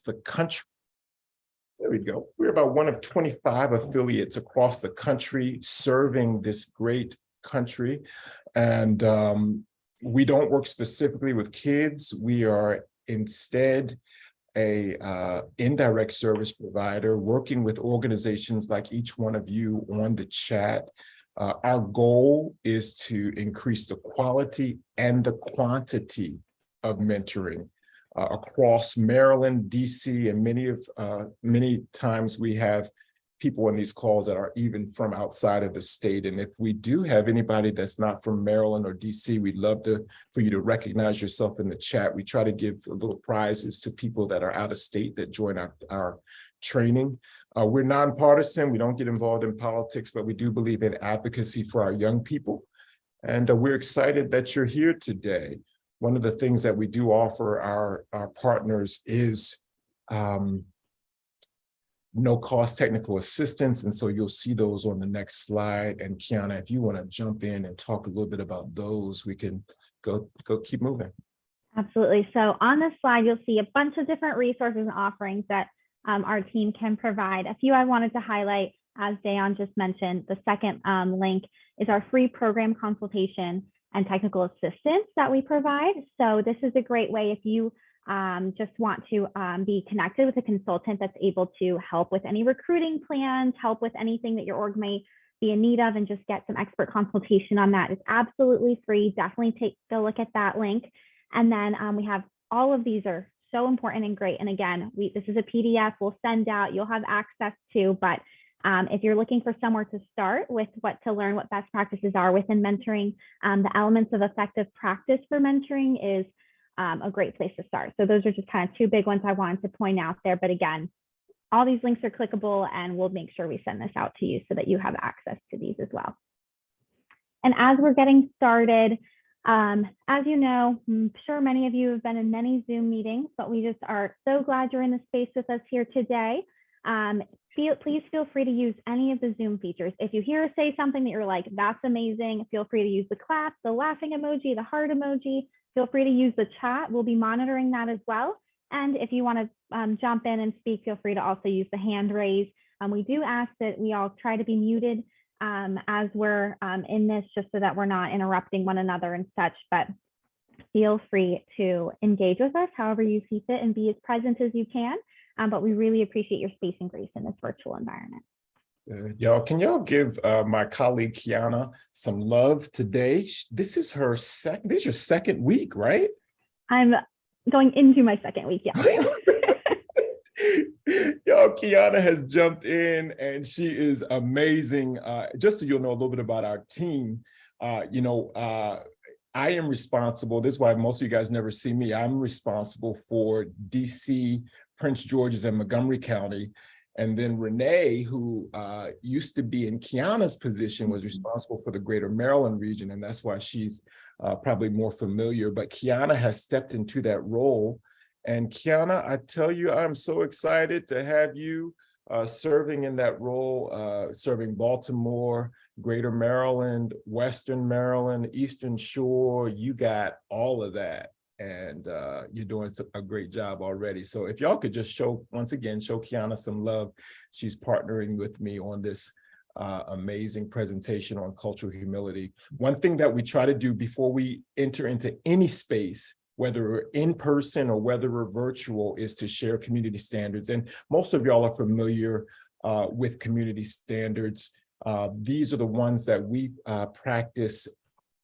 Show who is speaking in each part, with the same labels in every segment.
Speaker 1: the country. There we go. We're about one of 25 affiliates across the country serving this great country. And we don't work specifically with kids. We are instead a indirect service provider working with organizations like each one of you on the chat. Our goal is to increase the quality and the quantity of mentoring across Maryland, DC, and many times we have people on these calls that are even from outside of the state. And if we do have anybody that's not from Maryland or DC, we'd love for you to recognize yourself in the chat. We try to give little prizes to people that are out of state that join our training. We're nonpartisan. We don't get involved in politics, but we do believe in advocacy for our young people. And we're excited that you're here today. One of the things that we do offer our partners is no-cost technical assistance. And so you'll see those on the next slide. And Kiana, if you want to jump in and talk a little bit about those, we can go keep moving.
Speaker 2: Absolutely. So on this slide, you'll see a bunch of different resources and offerings that our team can provide. A few I wanted to highlight, as Dayon just mentioned, the second link is our free program consultation and technical assistance that we provide. So this is a great way if you just want to be connected with a consultant that's able to help with any recruiting plans, help with anything that your org may be in need of, and just get some expert consultation on that. It's absolutely free. Definitely take a look at that link. And then we have all of these are so important and great. And again, this is a PDF we'll send out, you'll have access to, but if you're looking for somewhere to start with what to learn, what best practices are within mentoring, the elements of effective practice for mentoring is a great place to start. So those are just kind of two big ones I wanted to point out there. But again, all these links are clickable and we'll make sure we send this out to you so that you have access to these as well. And as we're getting started, as you know, I'm sure many of you have been in many Zoom meetings, but we just are so glad you're in the space with us here today. Please feel free to use any of the Zoom features. If you hear us say something that you're like, that's amazing, feel free to use the clap, the laughing emoji, the heart emoji. Feel free to use the chat. We'll be monitoring that as well. And if you want to jump in and speak, feel free to also use the hand raise. We do ask that we all try to be muted as we're in this, just so that we're not interrupting one another and such, but feel free to engage with us however you see fit and be as present as you can. But we really appreciate your space and grace in this virtual environment.
Speaker 1: Y'all, can y'all give my colleague Kiana some love today? This is your second week, right?
Speaker 2: I'm going into my second week, yeah.
Speaker 1: Y'all, Kiana has jumped in and she is amazing. Just so you'll know a little bit about our team, I am responsible, this is why most of you guys never see me, I'm responsible for DC, Prince George's, and Montgomery County. And then Renee, who used to be in Kiana's position, was responsible for the greater Maryland region, and that's why she's probably more familiar. But Kiana has stepped into that role. And Kiana, I tell you, I'm so excited to have you serving in that role, serving Baltimore, greater Maryland, Western Maryland, Eastern Shore. You got all of that. And you're doing a great job already. So if y'all could just once again, show Kiana some love. She's partnering with me on this amazing presentation on cultural humility. One thing that we try to do before we enter into any space, whether we're in person or whether we're virtual, is to share community standards. And most of y'all are familiar with community standards. These are the ones that we practice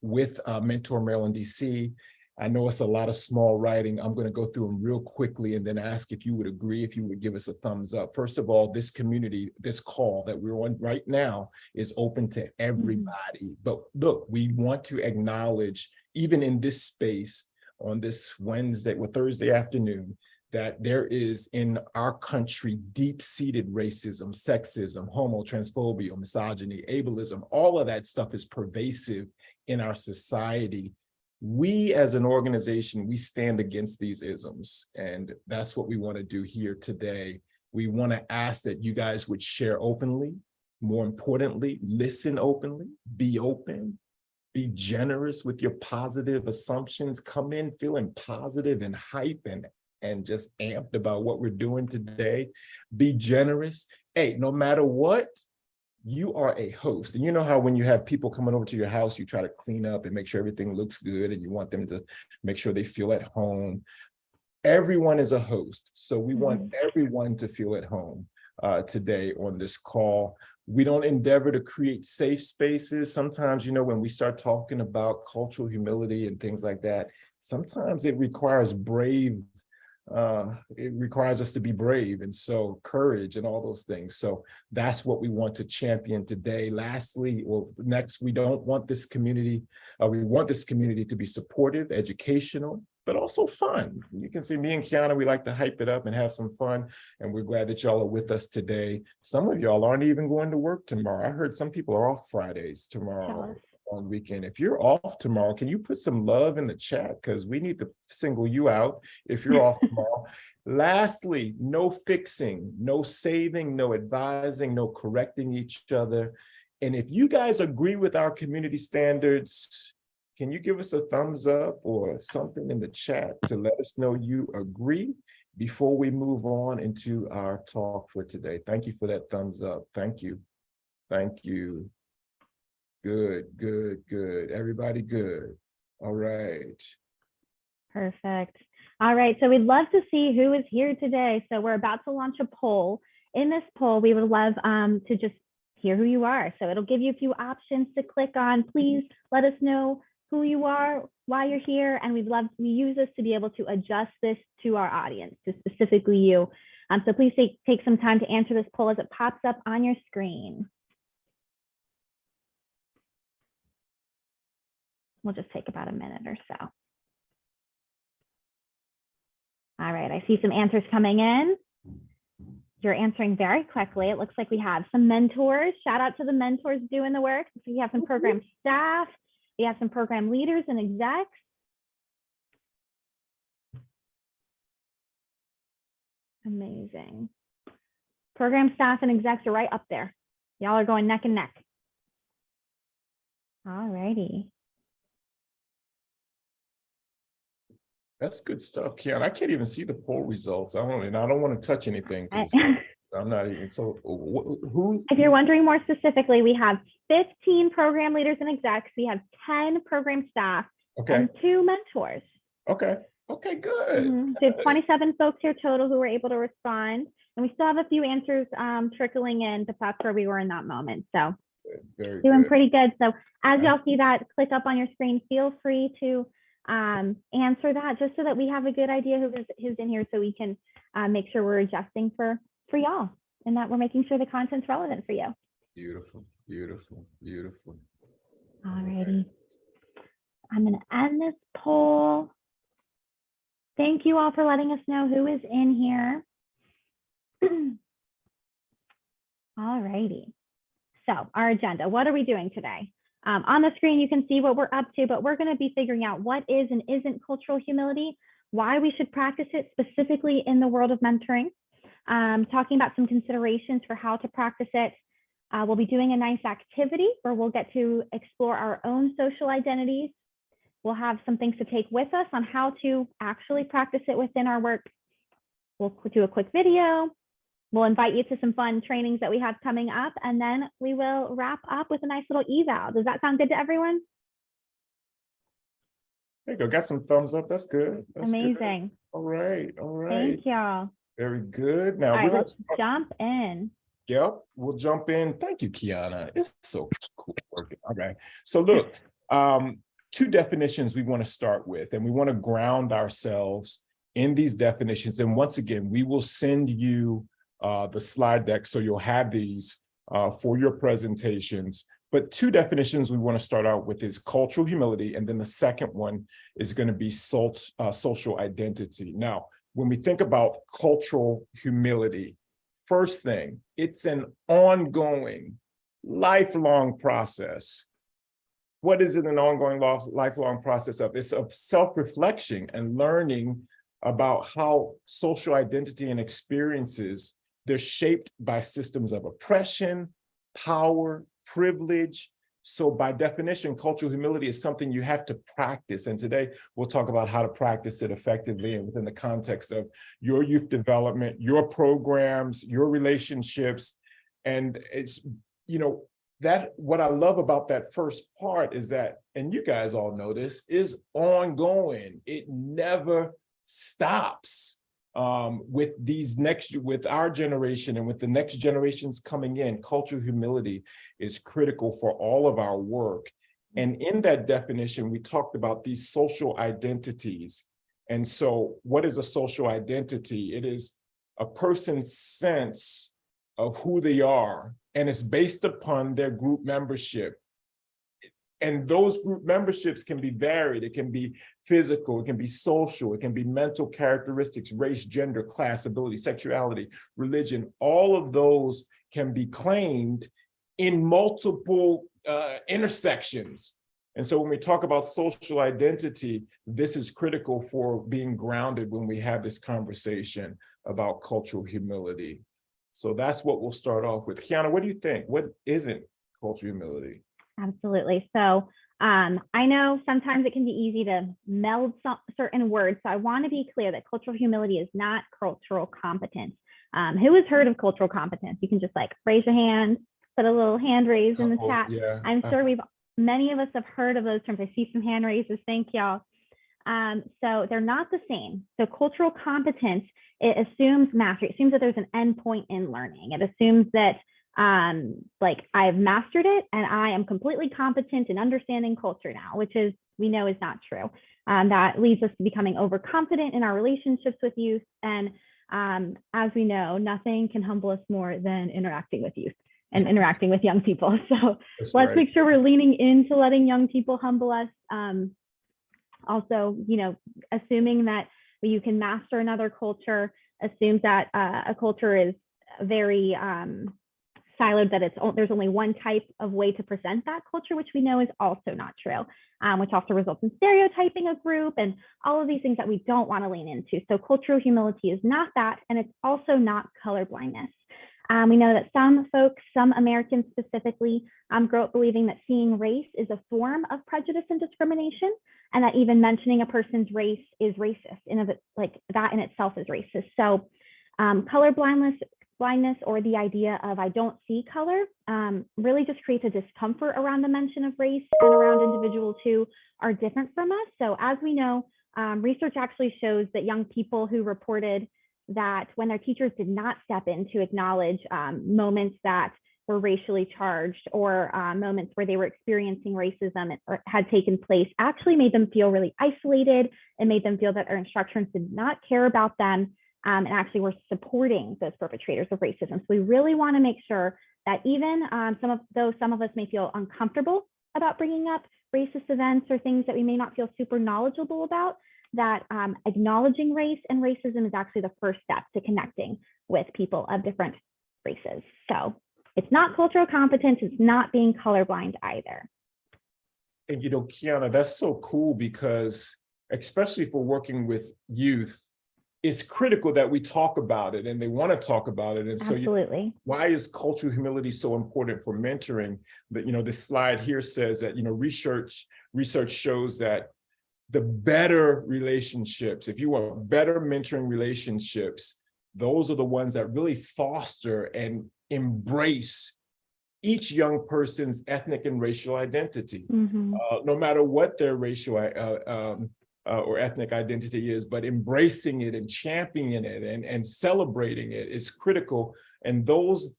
Speaker 1: with Mentor Maryland, DC. I know it's a lot of small writing. I'm going to go through them real quickly and then ask if you would agree, if you would give us a thumbs up. First of all, this call that we're on right now is open to everybody. But look, we want to acknowledge, even in this space on this Thursday afternoon, that there is in our country deep-seated racism, sexism, transphobia, misogyny, ableism. All of that stuff is pervasive in our society. We as an organization, we stand against these isms, and that's what we want to do here today. We want to ask that you guys would share openly, more importantly, listen openly, be open, be generous with your positive assumptions, come in feeling positive and hype and and just amped about what we're doing today. Be generous. Hey, no matter what, you are a host. And you know how when you have people coming over to your house, you try to clean up and make sure everything looks good and you want them to make sure they feel at home. Everyone is a host. So we want everyone to feel at home today on this call. We don't endeavor to create safe spaces. Sometimes, you know, when we start talking about cultural humility and things like that, sometimes it requires it requires us to be brave, and so courage and all those things. So that's what we want to champion today. Lastly, or next, we don't want this community, we want this community to be supportive, educational, but also fun. You can see me and Kiana, we like to hype it up and have some fun, and we're glad that y'all are with us today. Some of y'all aren't even going to work tomorrow. I heard some people are off Fridays tomorrow. On weekend. If you're off tomorrow, can you put some love in the chat? Because we need to single you out if you're off tomorrow. Lastly, no fixing, no saving, no advising, no correcting each other. And if you guys agree with our community standards, can you give us a thumbs up or something in the chat to let us know you agree before we move on into our talk for today? Thank you for that thumbs up. Thank you. Thank you. Good, good, good. Everybody good. All right.
Speaker 2: Perfect. All right. So we'd love to see who is here today. So we're about to launch a poll. In this poll, we would love to just hear who you are. So it'll give you a few options to click on. Please let us know who you are, why you're here, and we use this to be able to adjust this to our audience, to specifically you. So please take some time to answer this poll as it pops up on your screen. We'll just take about a minute or so. All right, I see some answers coming in. You're answering very quickly. It looks like we have some mentors. Shout out to the mentors doing the work. We have some program staff. We have some program leaders and execs. Amazing. Program staff and execs are right up there. Y'all are going neck and neck. All righty.
Speaker 1: That's good stuff, Kiana. I can't even see the poll results. I don't want to touch anything. I'm not even, so who?
Speaker 2: If you're wondering more specifically, we have 15 program leaders and execs. We have 10 program staff and 2 mentors.
Speaker 1: Okay, good.
Speaker 2: So we have 27 folks here total who were able to respond. And we still have a few answers trickling in, but that's where we were in that moment. So doing pretty good. So as y'all see that click up on your screen, feel free to answer that just so that we have a good idea who's in here, so we can make sure we're adjusting for y'all and that we're making sure the content's relevant for you.
Speaker 1: Beautiful, beautiful, beautiful.
Speaker 2: All righty. I'm going to end this poll. Thank you all for letting us know who is in here. All righty. So our agenda, what are we doing today? On the screen, you can see what we're up to, but we're going to be figuring out what is and isn't cultural humility, why we should practice it specifically in the world of mentoring, talking about some considerations for how to practice it. We'll be doing a nice activity where we'll get to explore our own social identities. We'll have some things to take with us on how to actually practice it within our work. We'll do a quick video. We'll invite you to some fun trainings that we have coming up, and then we will wrap up with a nice little eval. Does that sound good to everyone?
Speaker 1: There you go. Got some thumbs up. That's good. That's
Speaker 2: amazing.
Speaker 1: Good. All right.
Speaker 2: Thank y'all.
Speaker 1: Very good. Now
Speaker 2: let's jump in.
Speaker 1: Yep, we'll jump in. Thank you, Kiana. It's so cool working. Okay. So look, 2 definitions we want to start with, and we want to ground ourselves in these definitions. And once again, we will send you the slide deck, so you'll have these for your presentations. But 2 definitions we want to start out with is cultural humility, and then the second one is going to be social identity. Now, when we think about cultural humility, first thing, it's an ongoing, lifelong process. What is it an ongoing, lifelong process of? It's of self-reflection and learning about how social identity and experiences, they're shaped by systems of oppression, power, privilege, So by definition, cultural humility is something you have to practice. And today we'll talk about how to practice it effectively and within the context of your youth development, your programs, your relationships. And it's, that what I love about that first part is that, and you guys all know this, is ongoing. It never stops. With our generation and with the next generations coming in, cultural humility is critical for all of our work. And in that definition, we talked about these social identities. And so what is a social identity? It is a person's sense of who they are, and it's based upon their group membership. And those group memberships can be varied. It can be physical, it can be social, it can be mental characteristics, race, gender, class, ability, sexuality, religion. All of those can be claimed in multiple intersections. And so when we talk about social identity, this is critical for being grounded when we have this conversation about cultural humility. So that's what we'll start off with. Kiana, what do you think? What isn't cultural humility?
Speaker 2: Absolutely. So I know sometimes it can be easy to meld certain words. So I want to be clear that cultural humility is not cultural competence. Who has heard of cultural competence? You can just like raise your hand, put a little hand raise in the chat.
Speaker 1: Yeah.
Speaker 2: I'm sure many of us have heard of those terms. I see some hand raises. Thank y'all. So they're not the same. So cultural competence, it assumes mastery. It assumes that there's an endpoint in learning. It assumes that like I've mastered it and I am completely competent in understanding culture now, which is, we know is not true. That leads us to becoming overconfident in our relationships with youth. And as we know, nothing can humble us more than interacting with youth and interacting with young people. So let's make sure we're leaning into letting young people humble us. Also, assuming that you can master another culture assumes that a culture is very siloed, that there's only one type of way to present that culture, which we know is also not true, which also results in stereotyping a group and all of these things that we don't want to lean into. So cultural humility is not that, and it's also not colorblindness. We know that some folks, some Americans specifically, grow up believing that seeing race is a form of prejudice and discrimination, and that even mentioning a person's race is racist, like that in itself is racist. So colorblindness, or the idea of I don't see color really just creates a discomfort around the mention of race and around individuals who are different from us. So as we know, research actually shows that young people who reported that when their teachers did not step in to acknowledge moments that were racially charged or moments where they were experiencing racism or had taken place, actually made them feel really isolated and made them feel that their instructors did not care about them and actually were supporting those perpetrators of racism. So we really want to make sure that even some of us may feel uncomfortable about bringing up racist events or things that we may not feel super knowledgeable about, that acknowledging race and racism is actually the first step to connecting with people of different races. So it's not cultural competence, it's not being colorblind either.
Speaker 1: And Kiana, that's so cool because especially for working with youth, it's critical that we talk about it and they want to talk about it. And so why is cultural humility so important for mentoring? That, this slide here says that, research shows that the better relationships, if you want better mentoring relationships, those are the ones that really foster and embrace each young person's ethnic and racial identity, no matter what their racial or ethnic identity is, but embracing it and championing it and celebrating it is critical. And those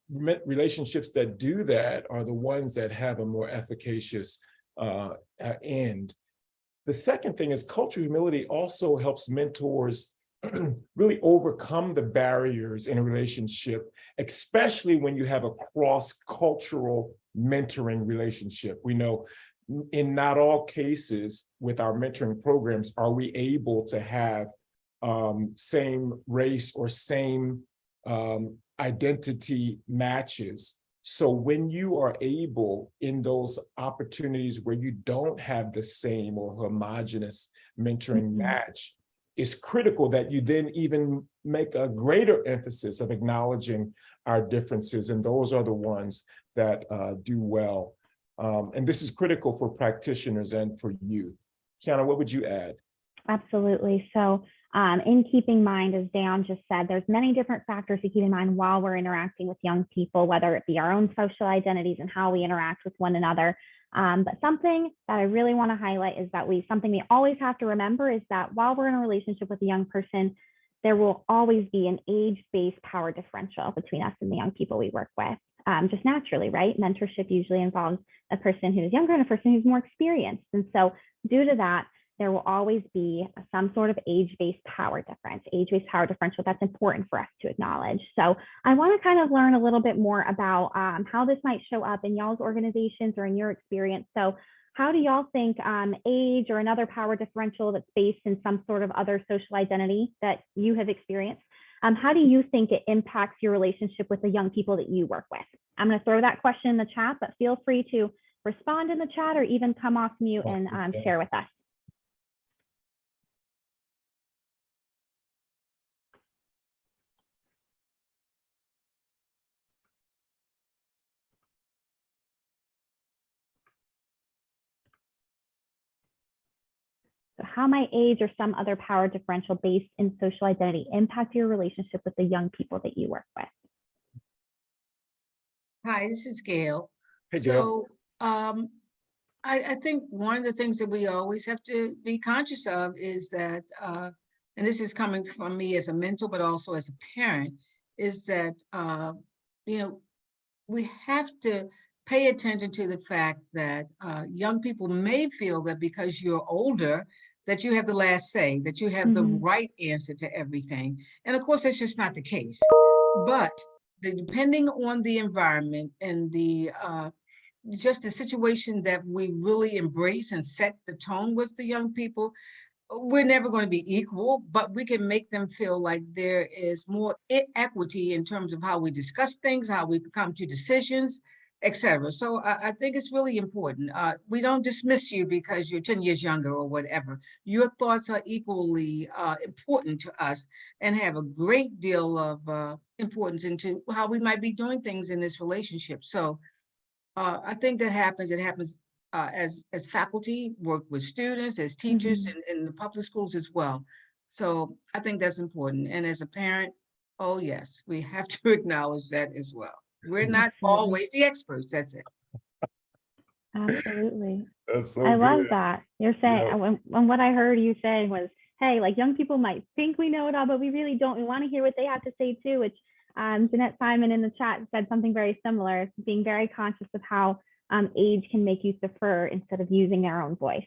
Speaker 1: relationships that do that are the ones that have a more efficacious end. The second thing is cultural humility also helps mentors really overcome the barriers in a relationship, especially when you have a cross-cultural mentoring relationship. We know in not all cases with our mentoring programs are we able to have same race or same identity matches. So when you are able in those opportunities where you don't have the same or homogenous mentoring match, it's critical that you then even make a greater emphasis of acknowledging our differences, and those are the ones that do well. And this is critical for practitioners and for youth. Kiana, what would you add?
Speaker 2: Absolutely. So in keeping in mind, as Dan just said, there's many different factors to keep in mind while we're interacting with young people, whether it be our own social identities and how we interact with one another. But something that I really want to highlight is that something we always have to remember is that while we're in a relationship with a young person, there will always be an age-based power differential between us and the young people we work with. Just naturally, right? Mentorship usually involves a person who is younger and a person who's more experienced. And so due to that, there will always be some sort of age-based power difference, age-based power differential that's important for us to acknowledge. So I want to kind of learn a little bit more about how this might show up in y'all's organizations or in your experience. So how do y'all think age or another power differential that's based in some sort of other social identity that you have experienced, how do you think it impacts your relationship with the young people that you work with? I'm going to throw that question in the chat, but feel free to respond in the chat or even come off mute and share with us. So how might age or some other power differential based in social identity impact your relationship with the young people that you work with?
Speaker 3: Hi, this is Gail.
Speaker 1: Hey, Gail.
Speaker 3: So I think one of the things that we always have to be conscious of is that, and this is coming from me as a mentor, but also as a parent, is that, we have to pay attention to the fact that young people may feel that because you're older, that you have the last say, that you have the right answer to everything. And of course, that's just not the case. But depending on the environment and just the situation that we really embrace and set the tone with the young people, we're never going to be equal, but we can make them feel like there is more equity in terms of how we discuss things, how we come to decisions, etc. So I think it's really important. We don't dismiss you because you're 10 years younger or whatever. Your thoughts are equally important to us and have a great deal of importance into how we might be doing things in this relationship. So I think that happens. It happens as faculty work with students, as teachers in the public schools as well. So I think that's important. And as a parent, oh yes, we have to acknowledge that as well. We're not always the experts. That's it.
Speaker 2: Absolutely.
Speaker 1: That's so
Speaker 2: I love
Speaker 1: good.
Speaker 2: that. You're saying,
Speaker 1: Yeah.
Speaker 2: when what I heard you saying was, hey, like young people might think we know it all, but we really don't. We want to hear what they have to say too, which Jeanette Simon in the chat said something very similar, being very conscious of how age can make you defer instead of using their own voice.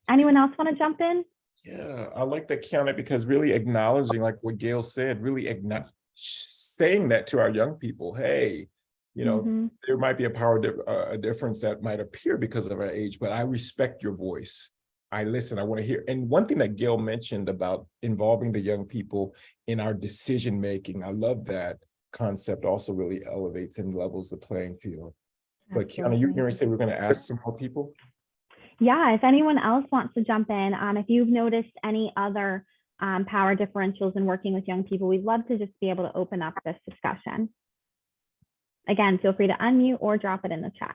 Speaker 2: Anyone else want to jump in?
Speaker 1: Yeah, I like that, Kiana, because really acknowledging, like what Gail said, really saying that to our young people. Hey, there might be a power difference that might appear because of our age, but I respect your voice. I listen, I want to hear. And one thing that Gail mentioned about involving the young people in our decision making, I love that concept. Also really elevates and levels the playing field. But Kiana, you're going to say we're going to ask some more people?
Speaker 2: Yeah, if anyone else wants to jump in, if you've noticed any other power differentials in working with young people, we'd love to just be able to open up this discussion. Again, feel free to unmute or drop it in the chat.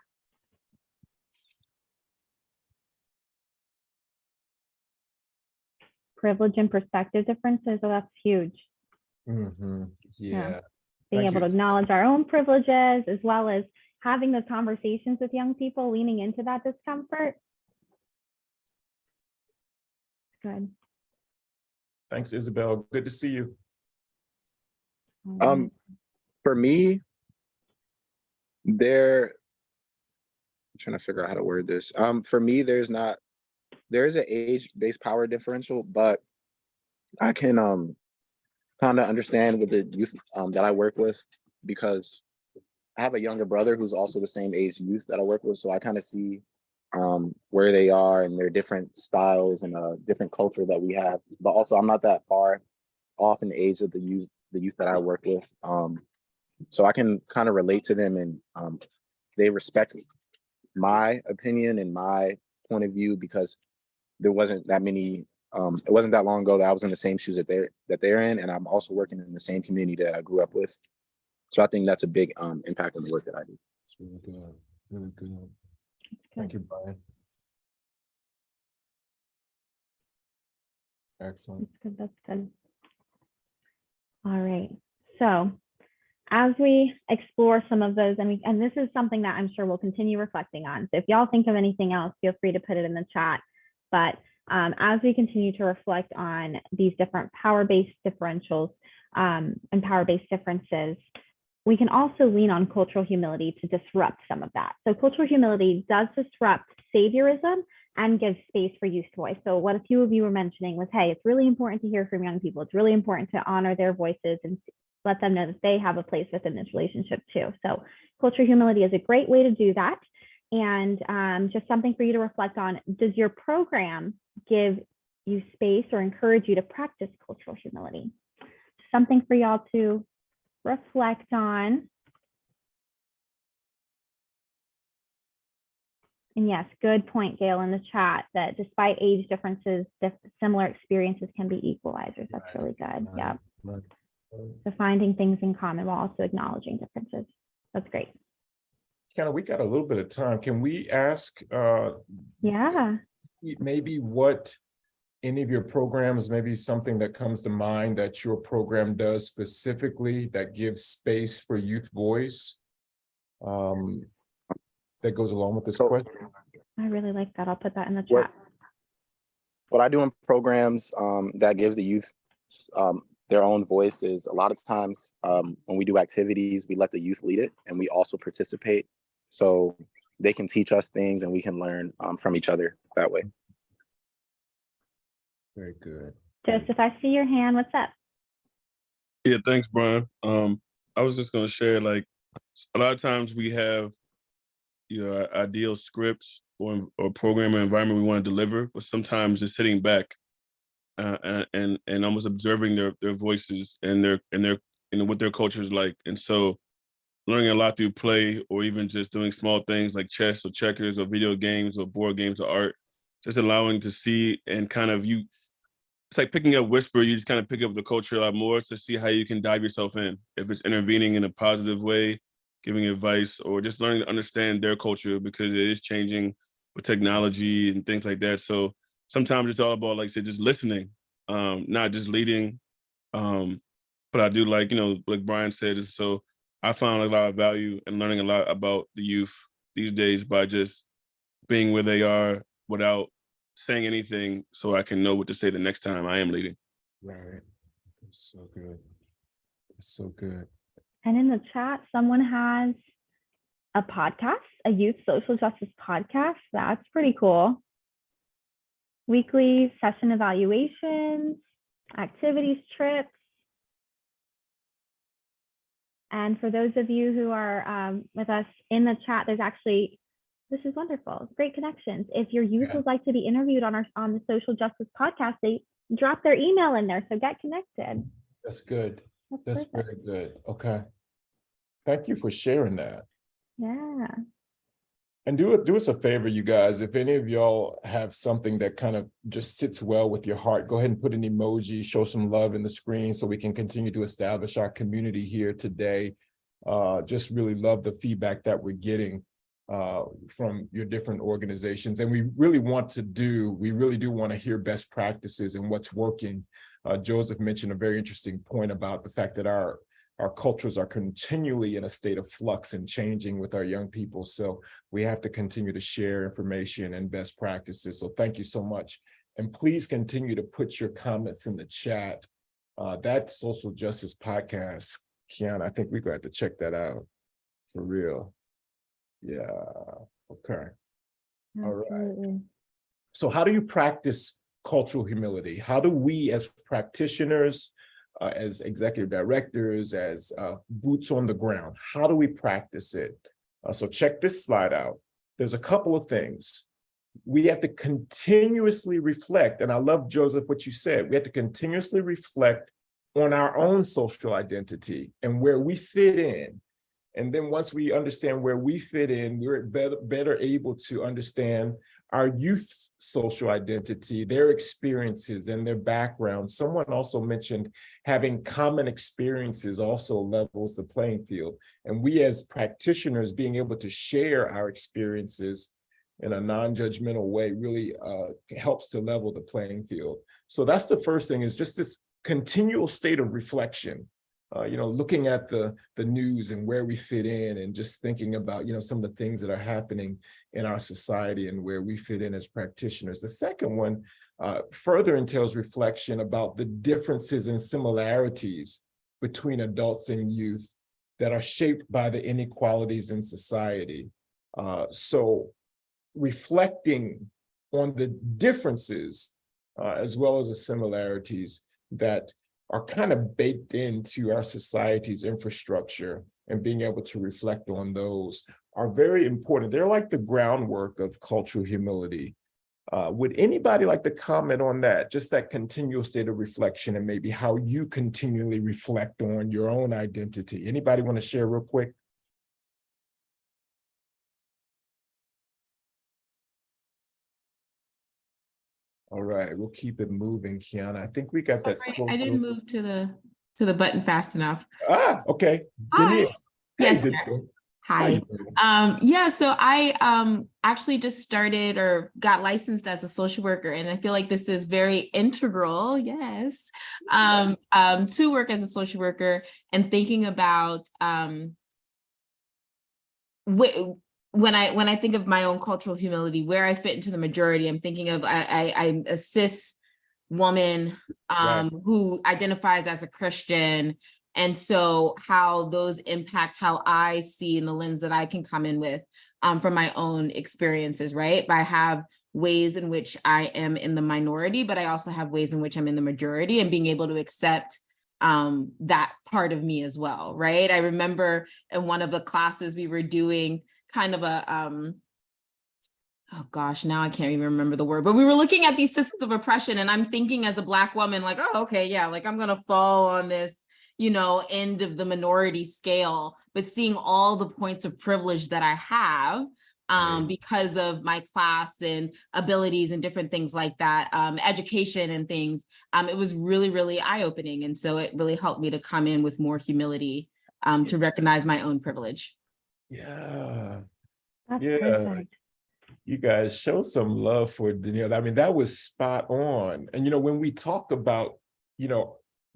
Speaker 2: Privilege and perspective differences, oh, that's huge.
Speaker 1: Yeah.
Speaker 2: Being able to acknowledge our own privileges, as well as having those conversations with young people, leaning into that discomfort. Good.
Speaker 1: Thanks, Isabel. Good to see you.
Speaker 4: For me, I'm trying to figure out how to word this. For me, there is an age-based power differential, but I can kind of understand with the youth that I work with, because I have a younger brother who's also the same age youth that I work with. So I kind of see where they are and their different styles and different culture that we have. But also I'm not that far off in the age of the youth that I work with. So I can kind of relate to them, and they respect my opinion and my point of view, because there wasn't that many It wasn't that long ago that I was in the same shoes that they're in, and I'm also working in the same community that I grew up with. So I think that's a big impact on the work that I do.
Speaker 1: It's really good. Really good. Thank you, Brian. Excellent.
Speaker 2: That's good. That's good. All right. So as we explore some of those, and this is something that I'm sure we'll continue reflecting on. So if y'all think of anything else, feel free to put it in the chat. But as we continue to reflect on these different power-based differentials and power-based differences, we can also lean on cultural humility to disrupt some of that. So cultural humility does disrupt saviorism and give space for youth voice. So what a few of you were mentioning was, hey, it's really important to hear from young people. It's really important to honor their voices and let them know that they have a place within this relationship too. So cultural humility is a great way to do that. And just something for you to reflect on. Does your program give you space or encourage you to practice cultural humility? Something for y'all to reflect on. And yes, good point, Gail, in the chat, that despite age differences, similar experiences can be equalizers. That's really good. Yeah. So finding things in common while also acknowledging differences. That's great.
Speaker 1: Kiana, we got a little bit of time. Can we ask
Speaker 2: Yeah.
Speaker 1: maybe what any of your programs, maybe something that comes to mind that your program does specifically that gives space for youth voice that goes along with this question?
Speaker 2: I really like that. I'll put that in the chat.
Speaker 4: What I do in programs that gives the youth their own voice is a lot of times when we do activities, we let the youth lead it and we also participate. So they can teach us things and we can learn from each other that way.
Speaker 1: Very good.
Speaker 2: Joseph, I see your hand. What's up?
Speaker 5: Yeah, thanks, Brian. I was just going to share, like, a lot of times we have, ideal scripts or program or environment we want to deliver, but sometimes just sitting back and almost observing their voices and what their culture is like. And so learning a lot through play or even just doing small things like chess or checkers or video games or board games or art, just allowing to see and kind of it's like picking up Whisper, you just kind of pick up the culture a lot more to see how you can dive yourself in. If it's intervening in a positive way, giving advice, or just learning to understand their culture because it is changing with technology and things like that. So sometimes it's all about, like I said, just listening, not just leading. But I do like Brian said, so I found a lot of value in learning a lot about the youth these days by just being where they are without saying anything so I can know what to say the next time I am leading.
Speaker 1: Right. It's so good. It's so good.
Speaker 2: And in the chat, someone has a podcast, a youth social justice podcast. That's pretty cool. Weekly session evaluations, activities, trips. And for those of you who are with us in the chat, there's actually, this is wonderful, great connections. If your youth would like to be interviewed on the social justice podcast, they drop their email in there. So get connected.
Speaker 1: That's good. That's
Speaker 2: perfect.
Speaker 1: very good. Okay. Thank you for sharing that.
Speaker 2: Yeah.
Speaker 1: And do us a favor, you guys. If any of y'all have something that kind of just sits well with your heart, go ahead and put an emoji, show some love in the screen so we can continue to establish our community here today. Just really love the feedback that we're getting from your different organizations. And we really do want to hear best practices and what's working. Joseph mentioned a very interesting point about the fact that our cultures are continually in a state of flux and changing with our young people. So we have to continue to share information and best practices. So thank you so much. And please continue to put your comments in the chat. That social justice podcast, Kiana, I think we're going to have to check that out for real. Yeah, okay. All right. So how do you practice cultural humility? How do we as practitioners, as executive directors, as boots on the ground, how do we practice it? So check this slide out. There's a couple of things. We have to continuously reflect, and I love, Joseph, what you said. We have to continuously reflect on our own social identity and where we fit in. And then once we understand where we fit in, we're better able to understand our youth's social identity, their experiences and their background. Someone also mentioned having common experiences also levels the playing field. And we as practitioners being able to share our experiences in a non-judgmental way really helps to level the playing field. So that's the first thing, is just this continual state of reflection. Looking at the news and where we fit in, and just thinking about, some of the things that are happening in our society and where we fit in as practitioners. The second one further entails reflection about the differences and similarities between adults and youth that are shaped by the inequalities in society. So reflecting on the differences as well as the similarities that are kind of baked into our society's infrastructure, and being able to reflect on those are very important. They're like the groundwork of cultural humility. Would anybody like to comment on that? Just that continual state of reflection, and maybe how you continually reflect on your own identity. Anybody want to share real quick? All right, we'll keep it moving, Kiana. I think we got that.
Speaker 6: I didn't move to the button fast enough.
Speaker 1: Okay.
Speaker 6: Hi. Yes.
Speaker 1: Hey,
Speaker 6: Hi. Yeah, so I actually just started or got licensed as a social worker, and I feel like this is very integral, yes, to work as a social worker and thinking about when I think of my own cultural humility, where I fit into the majority. I'm thinking of I'm a cis woman who identifies as a Christian. And so how those impact how I see in the lens that I can come in with from my own experiences, right? But I have ways in which I am in the minority, but I also have ways in which I'm in the majority, and being able to accept that part of me as well, right? I remember in one of the classes we were doing kind of a, oh gosh, now I can't even remember the word, but we were looking at these systems of oppression, and I'm thinking as a Black woman, like, oh, okay, yeah, like I'm gonna fall on this, end of the minority scale, but seeing all the points of privilege that I have because of my class and abilities and different things like that, education and things, it was really, really eye-opening. And so it really helped me to come in with more humility to recognize my own privilege.
Speaker 1: Yeah.
Speaker 2: That's
Speaker 1: Yeah.
Speaker 2: perfect.
Speaker 1: You guys show some love for Danielle. I mean, that was spot on. And, when we talk about,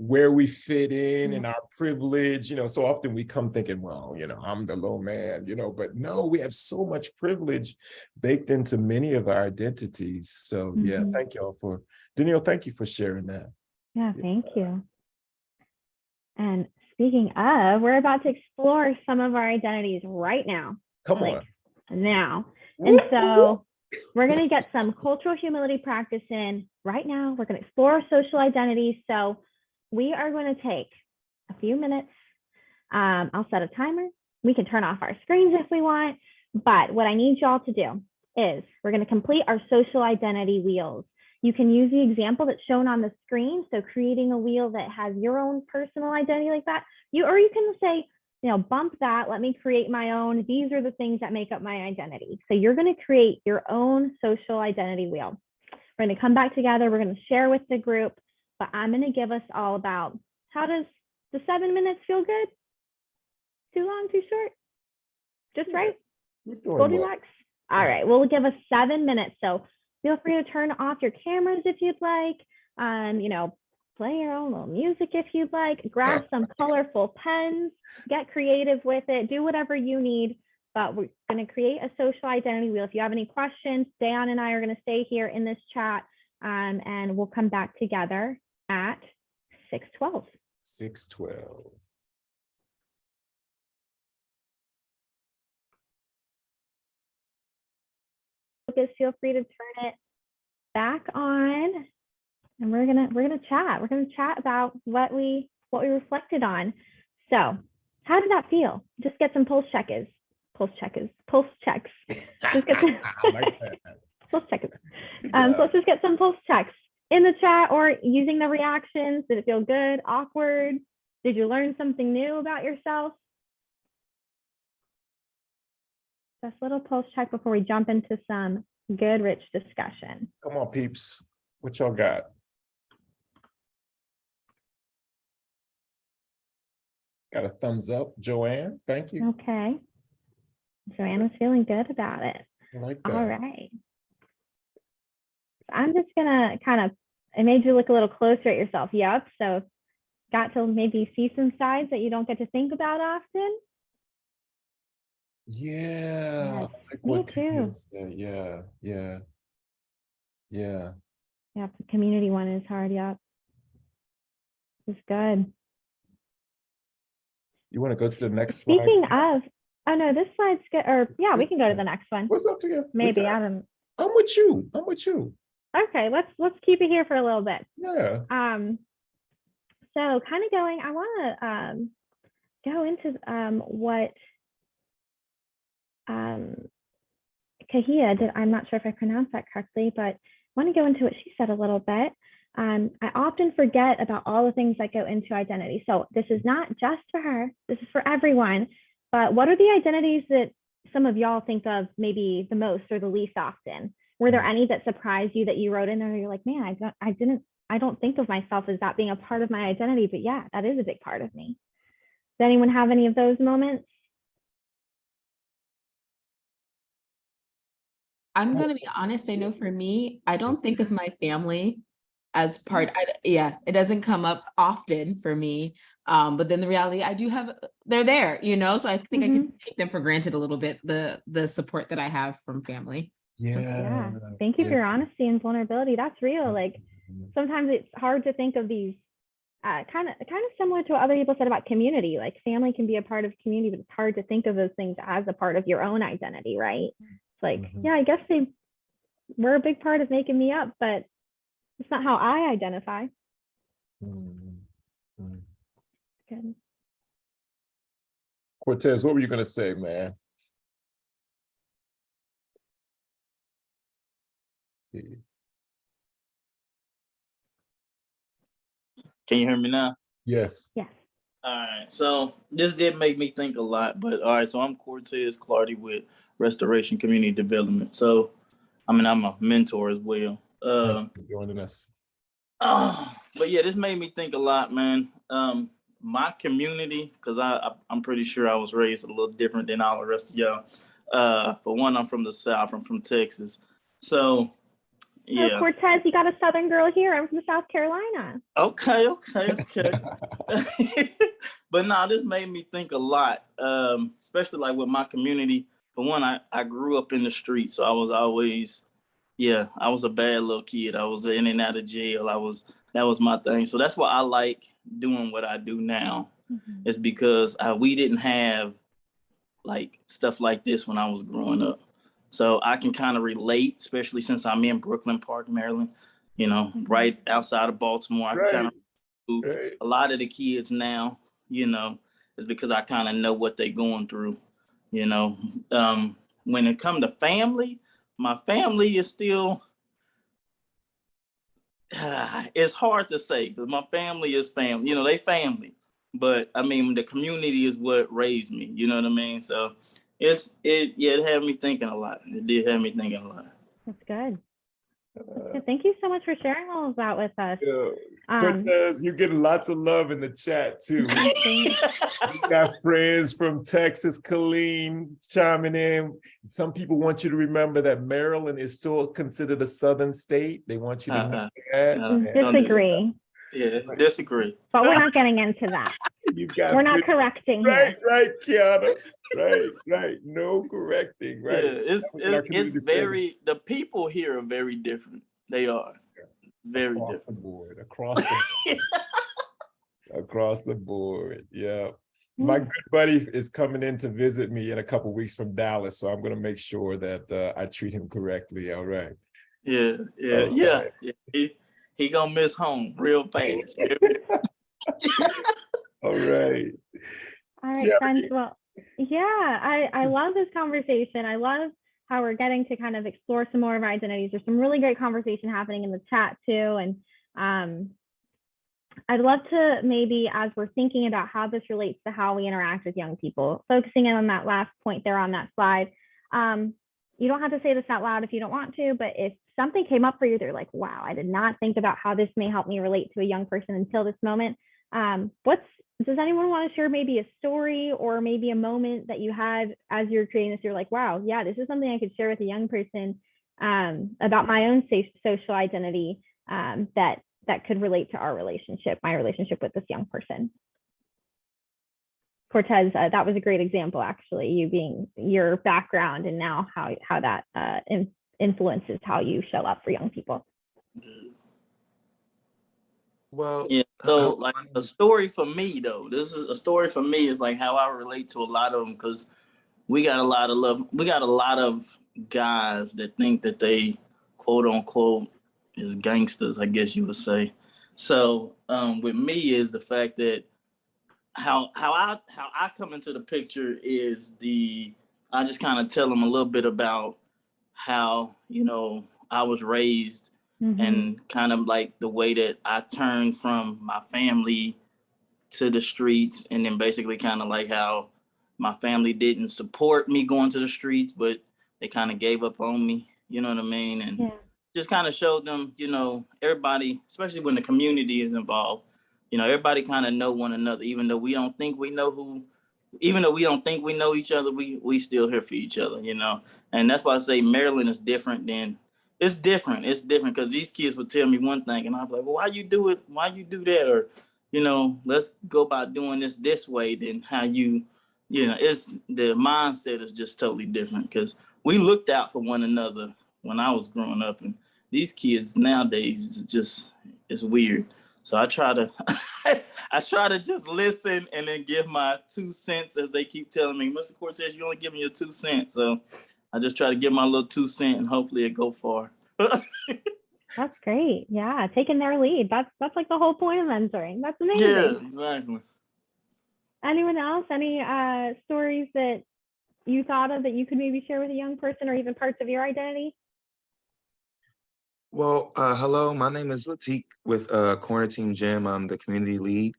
Speaker 1: where we fit in and our privilege, so often we come thinking, well, I'm the low man, but no, we have so much privilege baked into many of our identities. So yeah, thank y'all for, Danielle, thank you for sharing that.
Speaker 2: Yeah, thank you. And speaking of, we're about to explore some of our identities right now.
Speaker 1: Come on.
Speaker 2: Now. And so we're going to get some cultural humility practice in right now. We're going to explore social identities. So we are going to take a few minutes. I'll set a timer. We can turn off our screens if we want. But what I need y'all to do is we're going to complete our social identity wheels. You can use the example that's shown on the screen. So creating a wheel that has your own personal identity like that. Or you can say, bump that, let me create my own. These are the things that make up my identity. So you're going to create your own social identity wheel. We're going to come back together. We're going to share with the group, but I'm going to give us all about, how does the 7 minutes feel good? Too long, too short? Just right? Goldilocks? All right, we'll give us 7 minutes. So feel free to turn off your cameras if you'd like. Play your own little music if you'd like. Grab some colorful pens. Get creative with it. Do whatever you need. But we're going to create a social identity wheel. If you have any questions, Dan and I are going to stay here in this chat, and we'll come back together at 6:12.
Speaker 1: 6:12.
Speaker 2: Feel free to turn it back on, and we're gonna chat. We're gonna chat about what we reflected on. So, how did that feel? Just get some pulse checks. Just get some
Speaker 1: I like that.
Speaker 2: pulse checks. So let's just get some pulse checks in the chat or using the reactions. Did it feel good? Awkward? Did you learn something new about yourself? Just a little pulse check before we jump into some good, rich discussion.
Speaker 1: Come on, peeps. What y'all got? Got a thumbs up, Joanne. Thank you.
Speaker 2: Okay. Joanne was feeling good about it.
Speaker 1: I like that.
Speaker 2: All right. I'm just gonna it made you look a little closer at yourself. Yep. So got to maybe see some sides that you don't get to think about often.
Speaker 1: Yeah.
Speaker 2: Yes,
Speaker 1: Like
Speaker 2: me
Speaker 1: what
Speaker 2: too.
Speaker 1: Camille said. Yeah. Yeah.
Speaker 2: Yeah, the community one is hard. Yep. It's good.
Speaker 1: You want to go to the next slide?
Speaker 2: Speaking of, oh no, this slide's good. Or yeah, we can go to the next one.
Speaker 1: What's up to you?
Speaker 2: Maybe I don't.
Speaker 1: I'm with you. I'm with you.
Speaker 2: Okay, let's keep it here for a little bit.
Speaker 1: Yeah.
Speaker 2: So kind of going, I want to go into what Kahia did. I'm not sure if I pronounced that correctly, but I want to go into what she said a little bit. I often forget about all the things that go into identity. So this is not just for her, this is for everyone. But what are the identities that some of y'all think of maybe the most or the least often? Were there any that surprised you that you wrote in there? You're like, man, I don't think of myself as that being a part of my identity, but yeah, that is a big part of me. Does anyone have any of those moments?
Speaker 6: I'm gonna be honest. I know for me, I don't think of my family as part. It doesn't come up often for me. But then the reality, I do have. They're there, So I think I can take them for granted a little bit. The support that I have from family.
Speaker 2: Yeah. Thank you for your honesty and vulnerability. That's real. Like sometimes it's hard to think of these. Kind of similar to what other people said about community. Like family can be a part of community, but it's hard to think of those things as a part of your own identity, right? It's like, yeah, I guess they were a big part of making me up, but it's not how I identify. Good.
Speaker 1: Cortez, what were you going to say, man?
Speaker 7: Can you hear me now?
Speaker 1: Yes.
Speaker 2: Yes.
Speaker 7: All right. So this did make me think a lot, but all right. So I'm Cortez Clardy with Restoration Community Development. So, I'm a mentor as well.
Speaker 1: Thank you for joining us.
Speaker 7: But yeah, this made me think a lot, man. My community, because I'm pretty sure I was raised a little different than all the rest of y'all. For one, I'm from the South. I'm from Texas. So yeah.
Speaker 2: Oh, Cortez, you got a Southern girl here. I'm from South Carolina.
Speaker 7: Okay. But no, this made me think a lot, especially like with my community. For one, I grew up in the street, so I was always, I was a bad little kid. I was in and out of jail. That was my thing. So that's why I like doing what I do now. It's because we didn't have like stuff like this when I was growing up. So I can kind of relate, especially since I'm in Brooklyn Park, Maryland, right outside of Baltimore. I can kind of a lot of the kids now, is because I kind of know what they're going through, When it comes to family, my family is still, it's hard to say because my family is family, they family. But I mean, the community is what raised me, you know what I mean? So it had me thinking a lot. It did have me thinking a lot.
Speaker 2: That's good. Thank you so much for sharing all of that with us.
Speaker 1: Cortez, you're getting lots of love in the chat too. We got friends from Texas, Colleen chiming in. Some people want you to remember that Maryland is still considered a southern state. They want you to know that.
Speaker 2: Disagree.
Speaker 7: Yeah, disagree.
Speaker 2: But we're not getting into that. We're not correcting here.
Speaker 1: Right, Kiana. Right. No correcting. Right.
Speaker 7: Yeah, it's very. The people here are very different. They are very
Speaker 1: across
Speaker 7: different.
Speaker 1: the board. Across the board. Yeah. My good buddy is coming in to visit me in a couple of weeks from Dallas, so I'm going to make sure that I treat him correctly. All right.
Speaker 7: Yeah. He gonna miss home real fast.
Speaker 1: All right.
Speaker 2: All right, friends. Well, yeah, I love this conversation. I love how we're getting to kind of explore some more of our identities. There's some really great conversation happening in the chat too. And I'd love to maybe, as we're thinking about how this relates to how we interact with young people, focusing in on that last point there on that slide, You don't have to say this out loud if you don't want to, but if something came up for you, they're like, wow, I did not think about how this may help me relate to a young person until this moment. Does anyone want to share maybe a story or maybe a moment that you had as you're creating this? You're like, wow, yeah, this is something I could share with a young person about my own social identity that could relate to our relationship, my relationship with this young person. Cortez, that was a great example, actually, you being your background and now how that influences how you show up for young people.
Speaker 8: Well,
Speaker 7: Yeah, so like a story for me though, this is a story for me is like how I relate to a lot of them, because we got a lot of love. We got a lot of guys that think that they quote unquote is gangsters, I guess you would say. So with me is the fact that how I come into the picture is I just kind of tell them a little bit about how, you know, I was raised and kind of like the way that I turned from my family to the streets, and then basically kind of like how my family didn't support me going to the streets, but they kind of gave up on me, you know what I mean? And just kind of showed them, you know, everybody, especially when the community is involved, you know, everybody kind of know one another, even though we don't think we know each other, we still here for each other, you know? And that's why I say Maryland is different than, it's different because these kids would tell me one thing and I'd be like, well, why you do that? Or, you know, let's go about doing this way than how you know, it's the mindset is just totally different, because we looked out for one another when I was growing up, and these kids nowadays it's weird. So I try to just listen and then give my 2 cents, as they keep telling me, Mr. Cortez, you only give me your 2 cents. So I just try to give my little 2 cents and hopefully it go far.
Speaker 2: That's great. Yeah, taking their lead. That's like the whole point of mentoring. That's amazing.
Speaker 7: Yeah, exactly.
Speaker 2: Anyone else? Any stories that you thought of that you could maybe share with a young person, or even parts of your identity?
Speaker 8: Well, hello, my name is Latik with Corner Team Gym. I'm the community lead.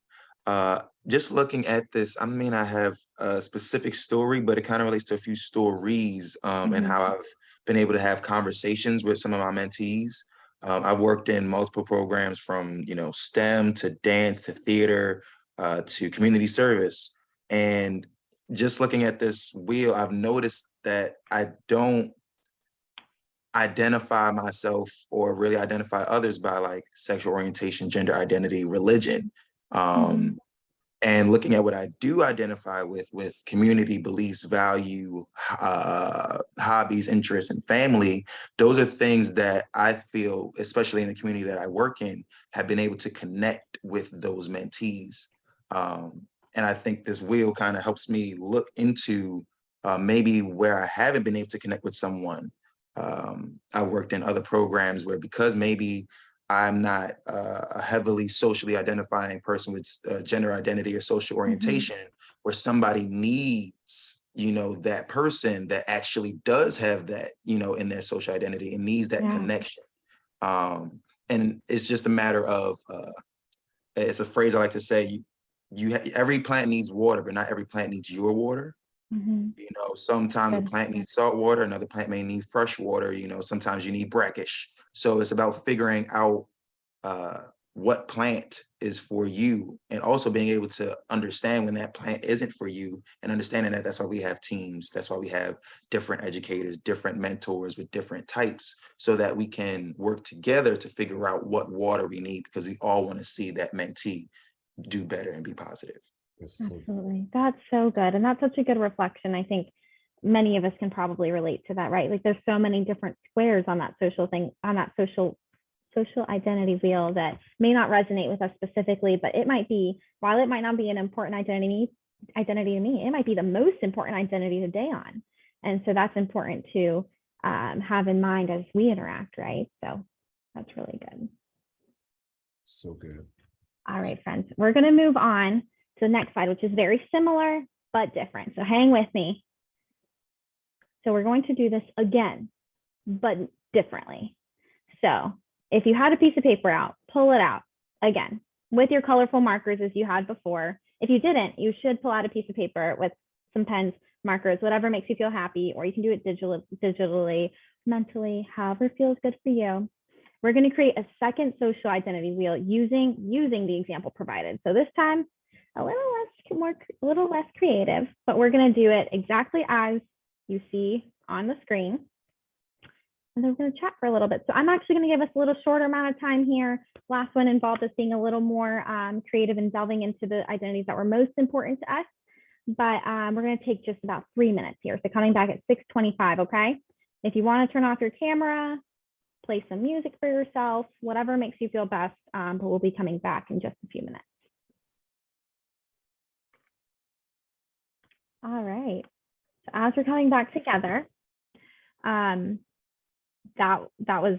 Speaker 8: Just looking at this, I mean, I have a specific story, but it kind of relates to a few stories and how I've been able to have conversations with some of my mentees. I worked in multiple programs from, you know, STEM to dance to theater to community service. And just looking at this wheel, I've noticed that I don't identify myself or really identify others by like sexual orientation, gender identity, religion. And looking at what I do identify with community beliefs, value, hobbies, interests, and family, those are things that I feel, especially in the community that I work in, have been able to connect with those mentees. And I think this wheel kind of helps me look into maybe where I haven't been able to connect with someone. I worked in other programs where, because maybe I'm not a heavily socially identifying person with gender identity or social orientation, where somebody needs, you know, that person that actually does have that, you know, in their social identity and needs that connection. And it's just a matter of, it's a phrase I like to say, every plant needs water, but not every plant needs your water. You know, sometimes a plant needs salt water, another plant may need fresh water, you know, sometimes you need brackish. So it's about figuring out what plant is for you, and also being able to understand when that plant isn't for you, and understanding that that's why we have teams. That's why we have different educators, different mentors with different types, so that we can work together to figure out what water we need, because we all want to see that mentee do better and be positive.
Speaker 2: Absolutely. That's so good. And that's such a good reflection. I think many of us can probably relate to that, right? Like there's so many different squares on that social thing, on that social identity wheel that may not resonate with us specifically, but it might be, while it might not be an important identity to me, it might be the most important identity to Dayon. And so that's important to have in mind as we interact, right? So that's really good.
Speaker 1: So good.
Speaker 2: All right, friends, we're going to move on to the next slide, which is very similar, but different. So hang with me. So we're going to do this again, but differently. So if you had a piece of paper out, pull it out again with your colorful markers as you had before. If you didn't, you should pull out a piece of paper with some pens markers, whatever makes you feel happy, or you can do it digitally, mentally, however feels good for you. We're going to create a second social identity wheel using the example provided. So this time, a little less creative, but we're going to do it exactly as you see on the screen. And then we're going to chat for a little bit. So I'm actually going to give us a little shorter amount of time here. Last one involved us being a little more creative and delving into the identities that were most important to us. But we're going to take just about 3 minutes here. So coming back at 6:25, okay? If you want to turn off your camera, play some music for yourself, whatever makes you feel best, but we'll be coming back in just a few minutes. All right. So as we're coming back together, that was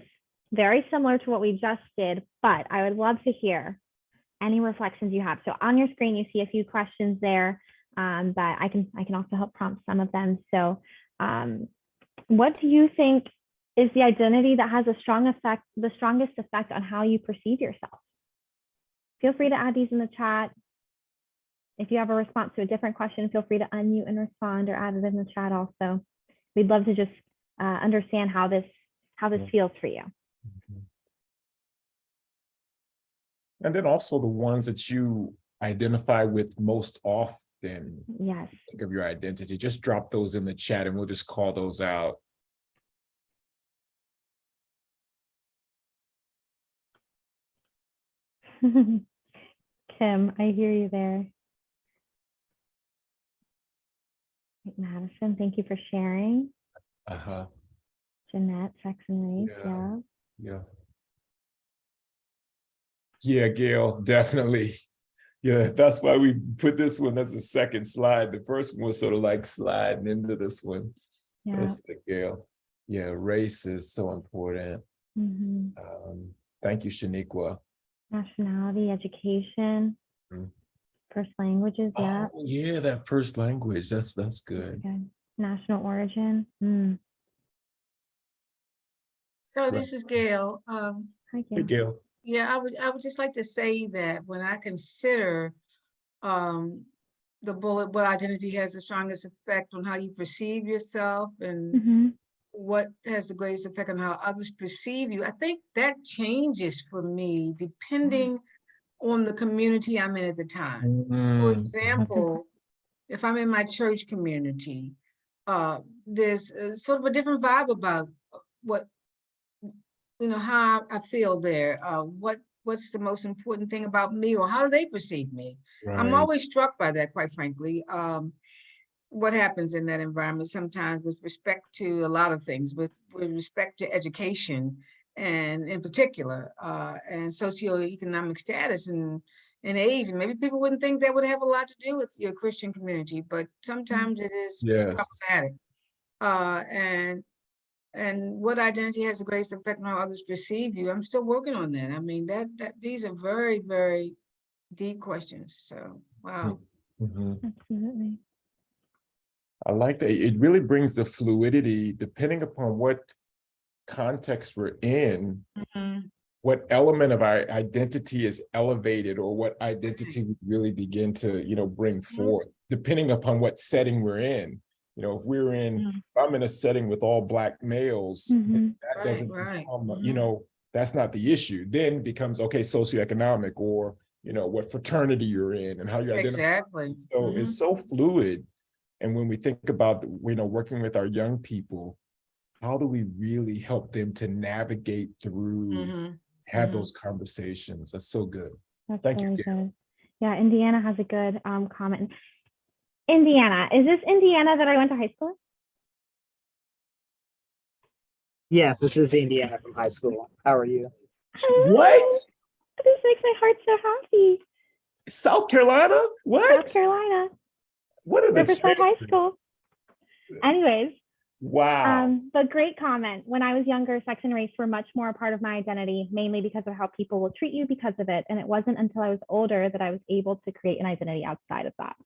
Speaker 2: very similar to what we just did, but I would love to hear any reflections you have. So on your screen, you see a few questions there, but I can also help prompt some of them. So what do you think is the identity that has the strongest effect on how you perceive yourself? Feel free to add these in the chat. If you have a response to a different question, feel free to unmute and respond or add it in the chat also. We'd love to just understand how this feels for you.
Speaker 1: And then also the ones that you identify with most often.
Speaker 2: Yes.
Speaker 1: Think of your identity. Just drop those in the chat and we'll just call those out.
Speaker 2: Kim, I hear you there. Madison, thank you for sharing.
Speaker 1: Uh-huh.
Speaker 2: Jeanette, sex and race, yeah.
Speaker 1: Yeah. Yeah, Gail, definitely. Yeah, that's why we put this one as a second slide. The first one was sort of like sliding into this one.
Speaker 2: Yeah.
Speaker 1: That's the Gail. Yeah, race is so important. Thank you, Shaniqua.
Speaker 2: Nationality, education, first languages, yeah.
Speaker 1: Oh, yeah, that first language. That's good.
Speaker 2: Good. National origin.
Speaker 3: So this is Gail.
Speaker 2: Hi, Gail.
Speaker 1: Hey, Gail.
Speaker 3: Yeah, I would just like to say that when I consider the bullet, what identity has the strongest effect on how you perceive yourself and what has the greatest effect on how others perceive you, I think that changes for me depending on the community I'm in at the time. For example, if I'm in my church community, there's sort of a different vibe about what, how I feel there. What's the most important thing about me, or how do they perceive me?
Speaker 1: Right.
Speaker 3: I'm always struck by that, quite frankly. What happens in that environment sometimes with respect to a lot of things, with respect to education, and in particular, and socioeconomic status and age. And maybe people wouldn't think that would have a lot to do with your Christian community, but sometimes it is problematic. And what identity has the greatest effect on how others perceive you? I'm still working on that. I mean, that these are very, very deep questions. So, wow.
Speaker 2: Absolutely.
Speaker 1: I like that. It really brings the fluidity, depending upon what context we're in, what element of our identity is elevated, or what identity we really begin to, bring forth, depending upon what setting we're in. If we're if I'm in a setting with all Black males, that doesn't become, that's not the issue. Then it becomes, okay, socioeconomic, or, what fraternity you're in and how you identify.
Speaker 3: Exactly.
Speaker 1: So it's so fluid. And when we think about, working with our young people, how do we really help them to navigate through, have those conversations? That's so good. Thank you, Gail.
Speaker 2: Good. Yeah, Indiana has a good comment. Indiana, is this Indiana that I went to high school?
Speaker 9: Yes, this is Indiana from high school. How are you?
Speaker 1: What?
Speaker 2: This makes my heart so happy.
Speaker 1: South Carolina? What?
Speaker 2: South Carolina.
Speaker 1: What are the
Speaker 2: Riverside High
Speaker 1: chances?
Speaker 2: School. Anyways.
Speaker 1: Wow.
Speaker 2: But great comment. When I was younger, sex and race were much more a part of my identity, mainly because of how people will treat you because of it. And it wasn't until I was older that I was able to create an identity outside of that.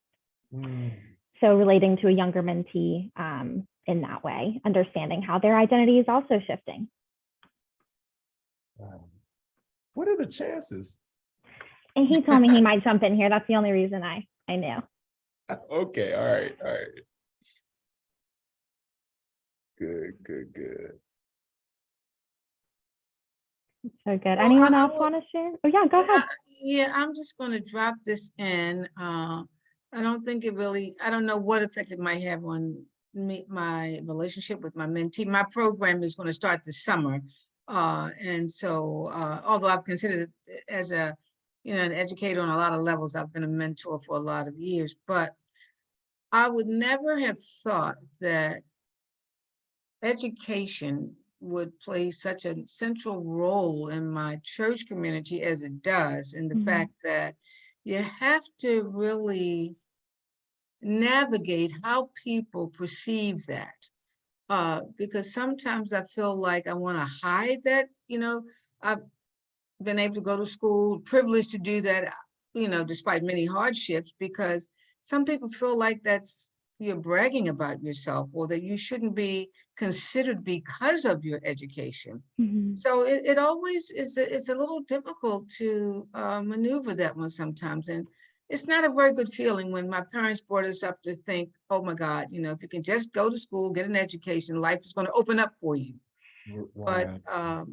Speaker 2: So relating to a younger mentee in that way, understanding how their identity is also shifting.
Speaker 1: What are the chances?
Speaker 2: And he told me he might jump in here. That's the only reason I knew.
Speaker 1: Okay, all right. Good, good, good.
Speaker 2: So good.
Speaker 3: Well,
Speaker 2: Anyone
Speaker 3: I
Speaker 2: else
Speaker 3: would-
Speaker 2: want to share? Oh yeah, go ahead.
Speaker 3: Yeah, I'm just going to drop this in. I don't think it really, I don't know what effect it might have on me, my relationship with my mentee. My program is going to start this summer. And so, although I've considered it as a, an educator on a lot of levels, I've been a mentor for a lot of years, but I would never have thought that education would play such a central role in my church community as it does, in the fact that you have to really navigate how people perceive that. Because sometimes I feel like I want to hide that, I've been able to go to school, privileged to do that, despite many hardships, because some people feel like you're bragging about yourself, or that you shouldn't be considered because of your education. So it always is, it's a little difficult to maneuver that one sometimes. And it's not a very good feeling when my parents brought us up to think, oh my God, if you can just go to school, get an education, life is going to open up for you. But I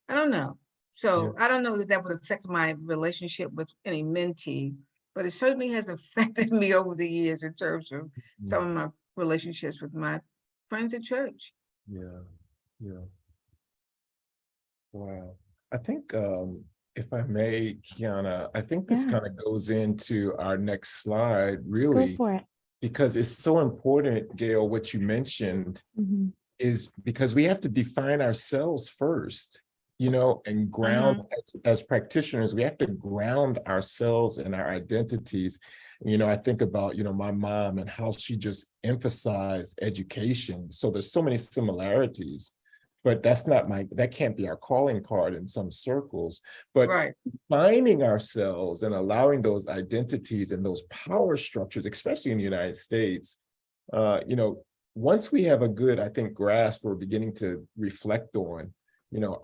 Speaker 3: don't know. So I don't know that would affect my relationship with any mentee, but it certainly has affected me over the years in terms of some of my relationships with my friends at church.
Speaker 1: Yeah, yeah. Wow. I think, if I may, Kiana, I think this kind of goes into our next slide,
Speaker 2: Go
Speaker 1: really,
Speaker 2: for it.
Speaker 1: because it's so important, Gail, what you mentioned is because we have to define ourselves first, and ground as practitioners, we have to ground ourselves and our identities. I think about, my mom and how she just emphasized education. So there's so many similarities, but that can't be our calling card in some circles. But
Speaker 3: Right.
Speaker 1: finding ourselves and allowing those identities and those power structures, especially in the United States, once we have a good, I think, grasp or beginning to reflect on,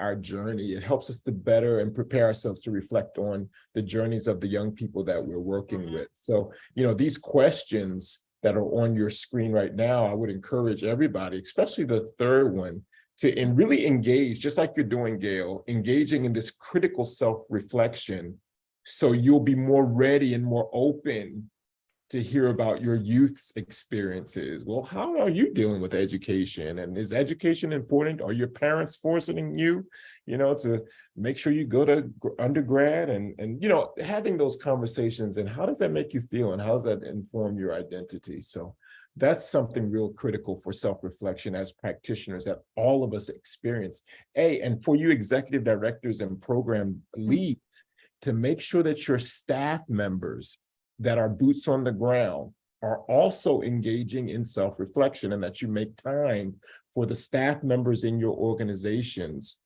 Speaker 1: our journey, it helps us to better and prepare ourselves to reflect on the journeys of the young people that we're working with. So, these questions that are on your screen right now, I would encourage everybody, especially the third one, to really engage, just like you're doing, Gail, engaging in this critical self-reflection, so you'll be more ready and more open to hear about your youth's experiences. Well, how are you dealing with education? And is education important? Are your parents forcing you, to make sure you go to undergrad and having those conversations, and how does that make you feel? And how does that inform your identity? So that's something real critical for self-reflection as practitioners that all of us experience. And for you executive directors and program leads, to make sure that your staff members that are boots on the ground are also engaging in self-reflection, and that you make time for the staff members in your organizations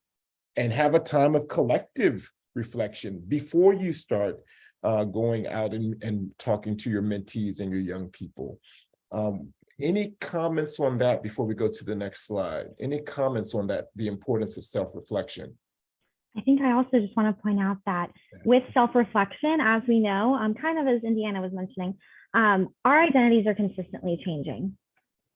Speaker 1: and have a time of collective reflection before you start going out and talking to your mentees and your young people. Any comments on that before we go to the next slide? Any comments on that, the importance of self-reflection?
Speaker 2: I think I also just want to point out that with self-reflection, as we know, kind of as Indiana was mentioning, our identities are consistently changing.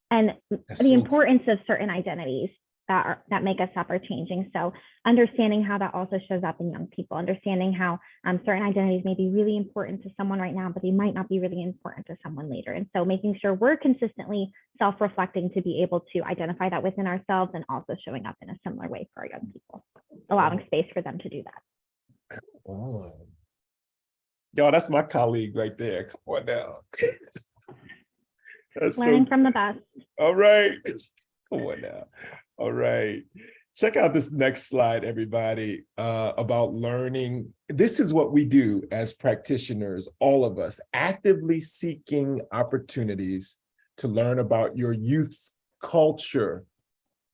Speaker 2: And the importance of certain identities that make us up are changing. So understanding how that also shows up in young people, understanding how certain identities may be really important to someone right now, but they might not be really important to someone later. And so making sure we're consistently self-reflecting to be able to identify that within ourselves, and also showing up in a similar way for our young people, allowing space for them to do that.
Speaker 1: Oh. Y'all, that's my colleague right there. Come on now.
Speaker 2: Learning from the best.
Speaker 1: All right. Come on now. All right. Check out this next slide, everybody, about learning. This is what we do as practitioners, all of us, actively seeking opportunities to learn about your youth's culture.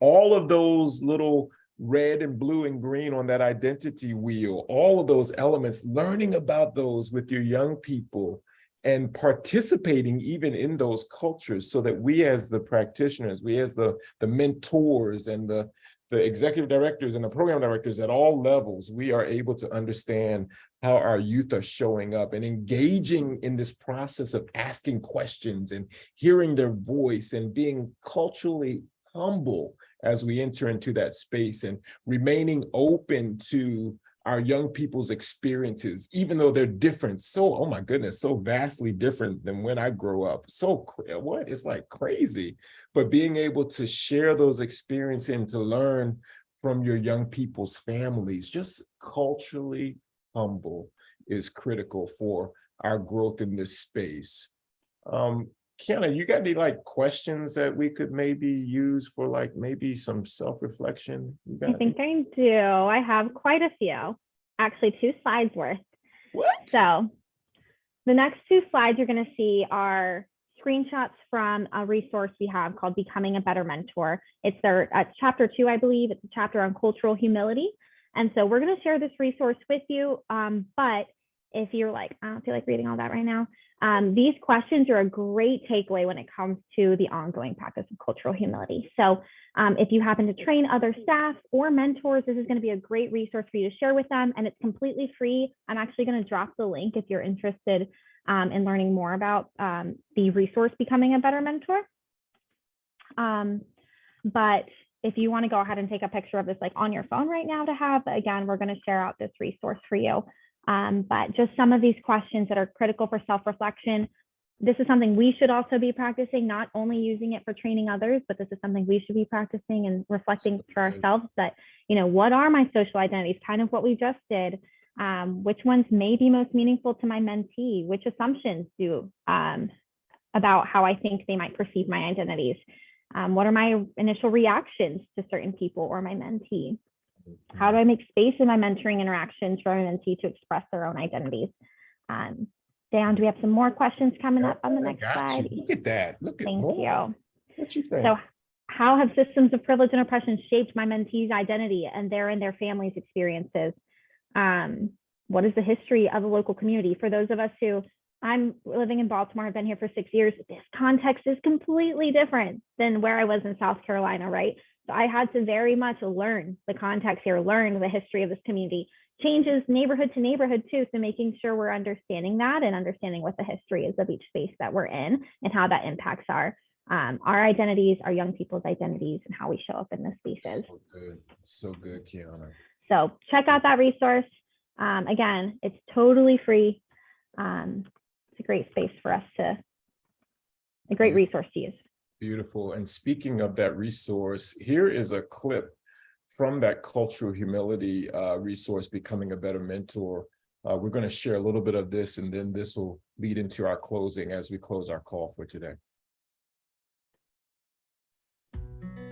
Speaker 1: All of those little red and blue and green on that identity wheel, all of those elements, learning about those with your young people and participating even in those cultures, so that we as the practitioners, we as the mentors and the executive directors and the program directors at all levels, we are able to understand how our youth are showing up and engaging in this process of asking questions and hearing their voice and being culturally humble as we enter into that space and remaining open to our young people's experiences, even though they're different. So, oh my goodness, so vastly different than when I grew up. So what? It's like crazy. But being able to share those experiences and to learn from your young people's families, just culturally humble is critical for our growth in this space. Kiana, you got any like questions that we could maybe use for like maybe some self-reflection?
Speaker 2: I think I do. I have quite a few, actually 2 slides worth.
Speaker 1: What?
Speaker 2: So the next 2 slides you're going to see are screenshots from a resource we have called Becoming a Better Mentor. It's their chapter 2, I believe. It's a chapter on cultural humility. And so we're going to share this resource with you. But if you're like, I don't feel like reading all that right now, these questions are a great takeaway when it comes to the ongoing practice of cultural humility. So if you happen to train other staff or mentors, this is going to be a great resource for you to share with them, and it's completely free. I'm actually going to drop the link if you're interested in learning more about the resource Becoming a Better Mentor. But if you want to go ahead and take a picture of this like on your phone right now to have, again, we're going to share out this resource for you. But just some of these questions that are critical for self-reflection. This is something we should also be practicing, not only using it for training others, but this is something we should be practicing and reflecting for ourselves that, you know, what are my social identities? Kind of what we just did. Which ones may be most meaningful to my mentee? Which assumptions do about how I think they might perceive my identities? What are my initial reactions to certain people or my mentee? How do I make space in my mentoring interactions for my mentee to express their own identities? Dan, do we have some more questions coming up on the next slide?
Speaker 1: Look at that. Look at
Speaker 2: Thank
Speaker 1: more.
Speaker 2: you.
Speaker 1: What you think?
Speaker 2: So how have systems of privilege and oppression shaped my mentee's identity and their family's experiences? What is the history of a local community? For those of us who, I'm living in Baltimore, I've been here for 6 years, this context is completely different than where I was in South Carolina, right? So I had to very much learn the context here, learn the history of this community. Changes neighborhood to neighborhood too, so making sure we're understanding that and understanding what the history is of each space that we're in and how that impacts our identities, our young people's identities, and how we show up in the spaces.
Speaker 1: So good, Kiana.
Speaker 2: So check out that resource. Again, it's totally free. It's a great space for us to, a great resource to use.
Speaker 1: Beautiful. And speaking of that resource, here is a clip from that cultural humility resource, Becoming a Better Mentor. We're going to share a little bit of this, and then this will lead into our closing as we close our call for today.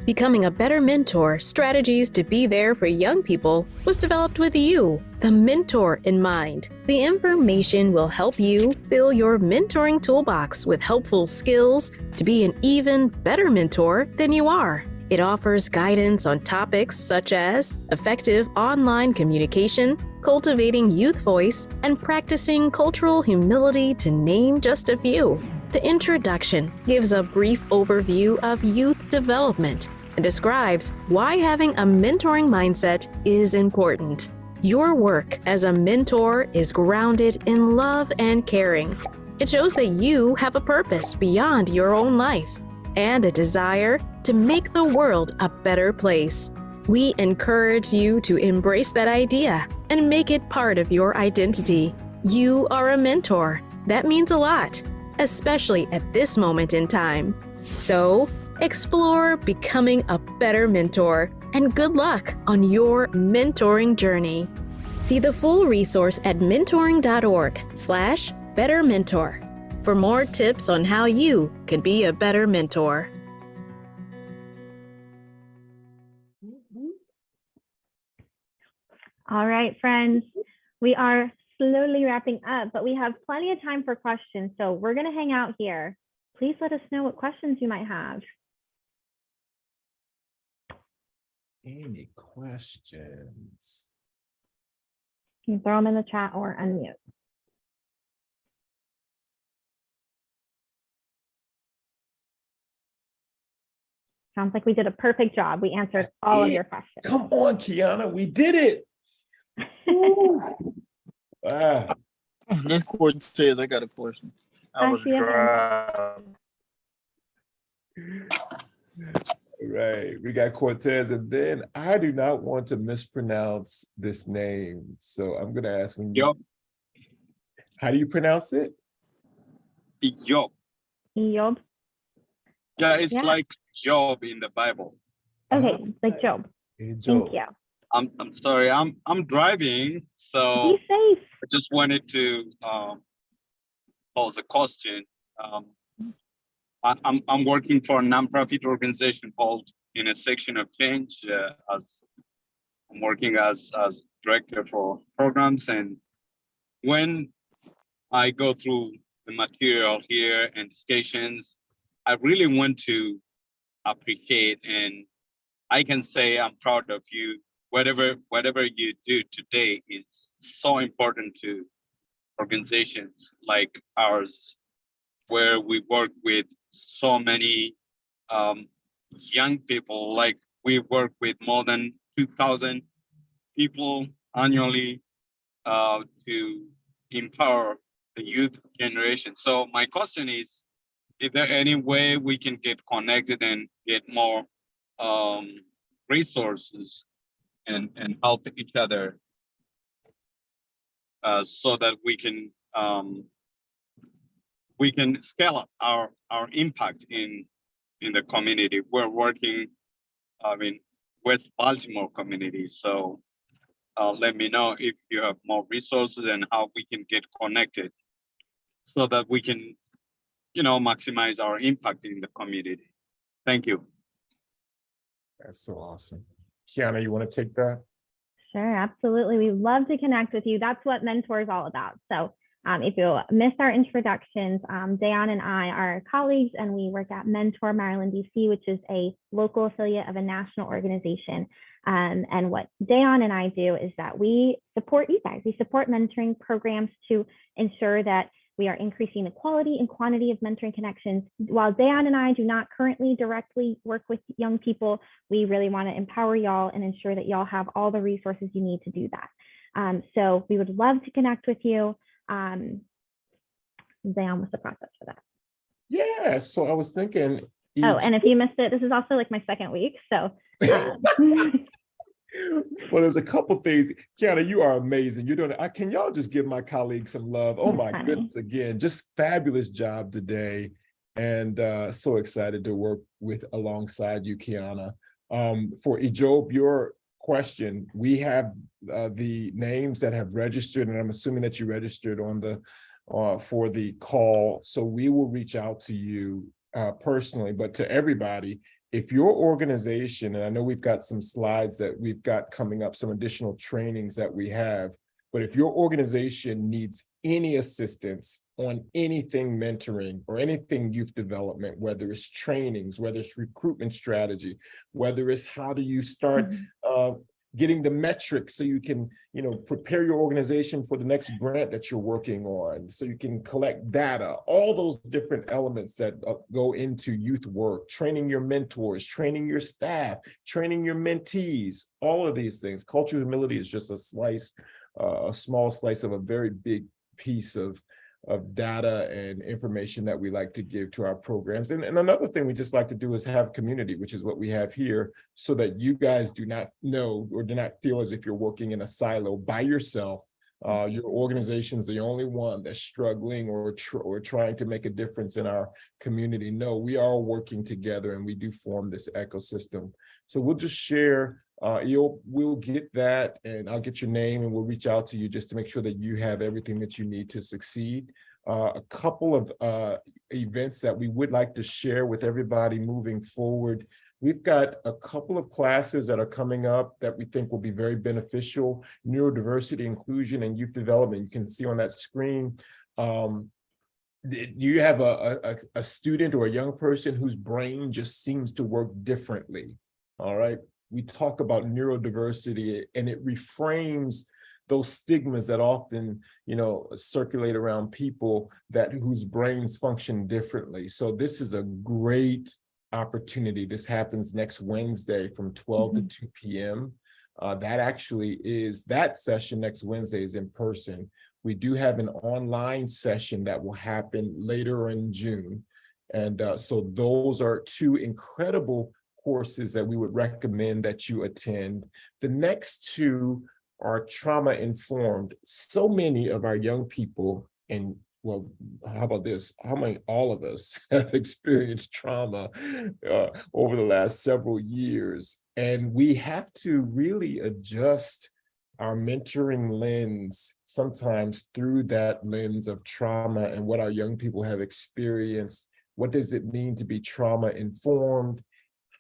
Speaker 10: Becoming a Better Mentor, Strategies to Be There for Young People was developed with you, the mentor, in mind. The information will help you fill your mentoring toolbox with helpful skills to be an even better mentor than you are. It offers guidance on topics such as effective online communication, cultivating youth voice, and practicing cultural humility, to name just a few. The introduction gives a brief overview of youth development and describes why having a mentoring mindset is important. Your work as a mentor is grounded in love and caring. It shows that you have a purpose beyond your own life and a desire to make the world a better place. We encourage you to embrace that idea and make it part of your identity. You are a mentor. That means a lot, especially at this moment in time. So, explore becoming a better mentor, and good luck on your mentoring journey. See the full resource at mentoring.org/bettermentor for more tips on how you can be a better mentor.
Speaker 2: All right, friends, we are slowly wrapping up, but we have plenty of time for questions. So we're going to hang out here. Please let us know what questions you might have.
Speaker 1: Any questions?
Speaker 2: You can throw them in the chat or unmute. Sounds like we did a perfect job. We answered all of your questions.
Speaker 1: Come on, Kiana, we did it.
Speaker 7: This court says I got a question. I was driving.
Speaker 1: Right. We got Cortez, and then I do not want to mispronounce this name. So I'm gonna ask when you,
Speaker 11: Job,
Speaker 1: how do you pronounce it?
Speaker 11: Job.
Speaker 2: Job.
Speaker 11: Yeah, it's
Speaker 2: Yeah.
Speaker 11: like Job in the Bible.
Speaker 2: Okay, like Job.
Speaker 1: Hey,
Speaker 2: Thank
Speaker 1: Joe.
Speaker 2: you.
Speaker 11: I'm sorry, I'm driving, so
Speaker 2: Be safe.
Speaker 11: I just wanted to pose a question. I'm working for a nonprofit organization called Intersection of Change. As I'm working as director for programs, and when I go through the material here and discussions, I really want to appreciate, and I can say I'm proud of you. Whatever you do today is so important to organizations like ours, where we work with so many young people. Like we work with more than 2,000 people annually to empower the youth generation. So my question is there any way we can get connected and get more resources and help each other so that we can scale up our impact in the community? We're working, I mean, West Baltimore community. So let me know if you have more resources and how we can get connected so that we can, maximize our impact in the community. Thank you.
Speaker 1: That's so awesome. Kiana, you want to take that?
Speaker 2: Sure, absolutely. We'd love to connect with you. That's what Mentor is all about. So if you missed our introductions, Dayan and I are colleagues, and we work at Mentor Maryland, DC, which is a local affiliate of a national organization. And what Dayan and I do is that we support you guys. We support mentoring programs to ensure that we are increasing the quality and quantity of mentoring connections. While Dayan and I do not currently directly work with young people, we really want to empower y'all and ensure that y'all have all the resources you need to do that. So we would love to connect with you. Dayan, what's the process for that?
Speaker 1: Yeah, so I was thinking.
Speaker 2: Oh, and if you missed it, this is also like my second week. So
Speaker 1: well, there's a couple things. Kiana, you are amazing. You're doing it. Can y'all just give my colleagues some love? Oh my goodness, again, just fabulous job today. And so excited to work alongside you, Kiana. For Ijob, your question, we have the names that have registered, and I'm assuming that you registered on the for the call. So we will reach out to you personally, but to everybody, if your organization, and I know we've got some slides that we've got coming up, some additional trainings that we have, but if your organization needs any assistance on anything mentoring or anything youth development, whether it's trainings, whether it's recruitment strategy, whether it's how do you start getting the metrics so you can, prepare your organization for the next grant that you're working on, so you can collect data, all those different elements that go into youth work, training your mentors, training your staff, training your mentees, all of these things. Cultural humility is just a small slice of a very big piece of data and information that we like to give to our programs. And another thing we just like to do is have community, which is what we have here, so that you guys do not know or do not feel as if you're working in a silo by yourself. Your organization is the only one that's struggling or trying to make a difference in our community. No, we are working together, and we do form this ecosystem. So we'll just share. We'll get that, and I'll get your name, and we'll reach out to you just to make sure that you have everything that you need to succeed. A couple of events that we would like to share with everybody moving forward. We've got a couple of classes that are coming up that we think will be very beneficial: neurodiversity, inclusion, and youth development. You can see on that screen. You have a student or a young person whose brain just seems to work differently. All right. We talk about neurodiversity, and it reframes those stigmas that often, circulate around people whose brains function differently. So this is a great opportunity. This happens next Wednesday from 12 to 2 p.m. That session next Wednesday is in person. We do have an online session that will happen later in June. And so those are two incredible courses that we would recommend that you attend. The next two are trauma informed. So many of our young people, and well, how about this? How many, all of us have experienced trauma over the last several years. And we have to really adjust our mentoring lens sometimes through that lens of trauma and what our young people have experienced. What does it mean to be trauma informed?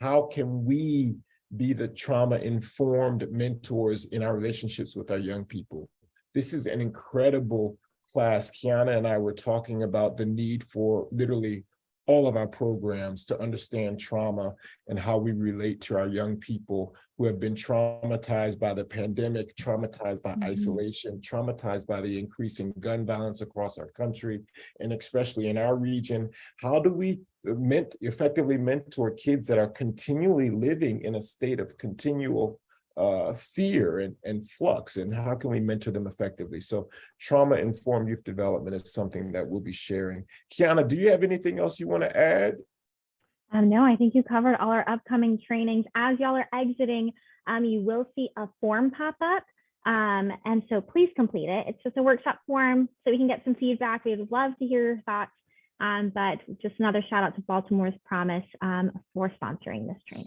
Speaker 1: How can we be the trauma informed mentors in our relationships with our young people? This is an incredible class. Kiana and I were talking about the need for literally all of our programs to understand trauma and how we relate to our young people who have been traumatized by the pandemic, traumatized by isolation, traumatized by the increasing gun violence across our country, and especially in our region. How do we effectively mentor kids that are continually living in a state of continual fear and flux, and how can we mentor them effectively? So trauma-informed youth development is something that we'll be sharing. Kiana, do you have anything else you want to add?
Speaker 2: No, I think you covered all our upcoming trainings. As y'all are exiting, you will see a form pop up. And so please complete it. It's just a workshop form so we can get some feedback. We would love to hear your thoughts. But just another shout out to Baltimore's Promise for sponsoring this training.